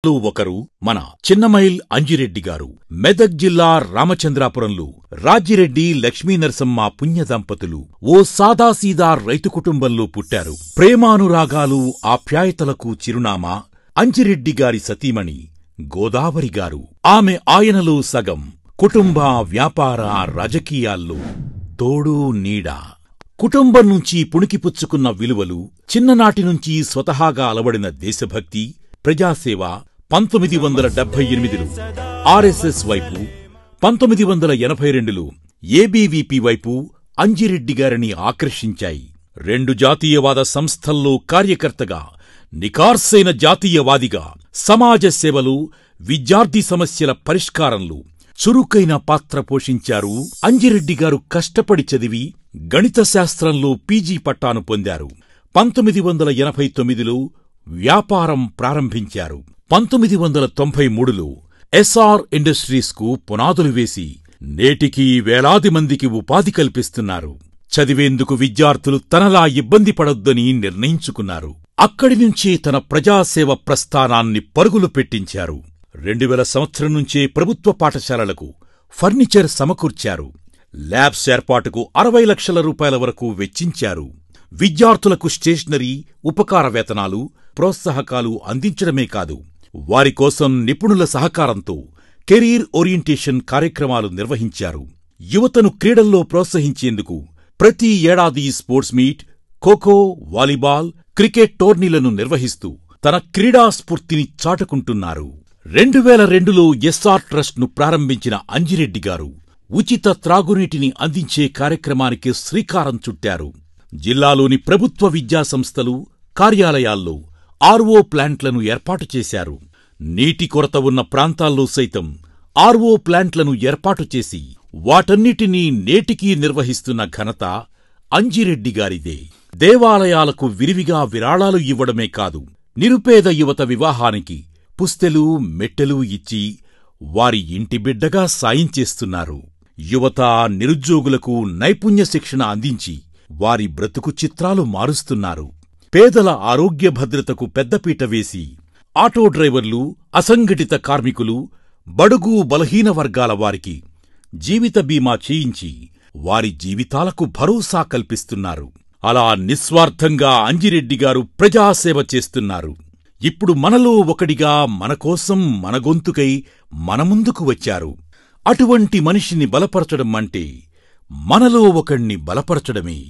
ఒకరు మన చిన్నమైల్ అంజిరెడ్డి గారు. మెదక్ జిల్లా రామచంద్రాపురంలో రాజిరెడ్డి లక్ష్మీనరసమ్మ పుణ్య దంపతులు ఓ సాదాసీదా రైతు కుటుంబంలో పుట్టారు. ప్రేమానురాగాలు ఆప్యాయతలకు చిరునామా అంజిరెడ్డి గారి సతీమణి గోదావరి గారు. ఆమె ఆయనలో సగం. కుటుంబ వ్యాపార రాజకీయాల్లో తోడు నీడ. కుటుంబం నుంచి పుణికిపుచ్చుకున్న విలువలు, చిన్ననాటినుంచి స్వతహాగా అలవడిన దేశభక్తి, ప్రజాసేవ 1978లో ఆర్ఎస్ఎస్ వైపు, 1982లో ఏబీవీపీ వైపు అంజిరెడ్డి గారిని ఆకర్షించాయి. 2 జాతీయవాద సంస్థల్లో కార్యకర్తగా, నికార్సైన జాతీయవాదిగా సమాజ సేవలు, విద్యార్థి సమస్యల పరిష్కారంలో చురుకైన పాత్ర పోషించారు. అంజిరెడ్డి గారు కష్టపడి చదివి గణిత శాస్త్రంలో పీజీ పట్టాను పొందారు. 1989లో వ్యాపారం ప్రారంభించారు. 1993లో ఎస్ఆర్ ఇండస్ట్రీస్కు పునాదులు వేసి నేటికీ వేలాది మందికి ఉపాధి కల్పిస్తున్నారు. చదివేందుకు విద్యార్థులు తనలా ఇబ్బంది పడొద్దని నిర్ణయించుకున్నారు. అక్కడినుంచే తన ప్రజాసేవ ప్రస్థానాన్ని పరుగులు పెట్టించారు. 2000 సంవత్సరం నుంచే ప్రభుత్వ పాఠశాలలకు ఫర్నిచర్ సమకూర్చారు. ల్యాబ్స్ ఏర్పాటుకు 60 లక్షల రూపాయల వరకు వెచ్చించారు. విద్యార్థులకు స్టేషనరీ, ఉపకార వేతనాలు, ప్రోత్సాహకాలు అందించడమే కాదు, వారికోసం నిపుణుల సహకారంతో కెరీర్ ఓరియంటేషన్ కార్యక్రమాలు నిర్వహించారు. యువతను క్రీడల్లో ప్రోత్సహించేందుకు ప్రతి ఏడాది sports meet, khokho, volleyball, cricket టోర్నీలను నిర్వహిస్తూ తన క్రీడా స్ఫూర్తిని చాటుకుంటున్నారు. 2002లో ఎస్ఆర్ ట్రస్ట్ను ప్రారంభించిన అంజిరెడ్డి గారు ఉచిత త్రాగునీటిని అందించే కార్యక్రమానికి శ్రీకారం చుట్టారు. జిల్లాలోని ప్రభుత్వ విద్యాసంస్థలు, కార్యాలయాల్లో ఆర్ఓ ప్లాంట్లను ఏర్పాటు చేశారు. నీటి కొరత ఉన్న ప్రాంతాల్లో సైతం ఆర్ఓ ప్లాంట్లను ఏర్పాటు చేసి వాటన్నిటినీ నేటికీ నిర్వహిస్తున్న ఘనత అంజిరెడ్డి గారిదే. దేవాలయాలకు విరివిగా విరాళాలు ఇవ్వడమే కాదు, నిరుపేద యువత వివాహానికి పుస్తెలు, మెట్టెలు ఇచ్చి వారి ఇంటి బిడ్డగా సాయం చేస్తున్నారు. యువత, నిరుద్యోగులకు నైపుణ్య శిక్షణ అందించి వారి బ్రతుకు చిత్రాలు మారుస్తున్నారు. పేదల ఆరోగ్య భద్రతకు పెద్దపీట వేసి ఆటో డ్రైవర్లు, అసంఘటిత కార్మికులు, బడుగు బలహీన వర్గాల వారికి జీవిత బీమా చేయించి వారి జీవితాలకు భరోసా కల్పిస్తున్నారు. అలా నిస్వార్థంగా అంజిరెడ్డి గారు ప్రజాసేవ చేస్తున్నారు. ఇప్పుడు మనలో ఒకడిగా మనకోసం, మన గొంతుకై మన ముందుకు వచ్చారు. అటువంటి మనిషిని బలపరచడం అంటే మనలో ఒకణ్ణి బలపరచడమే.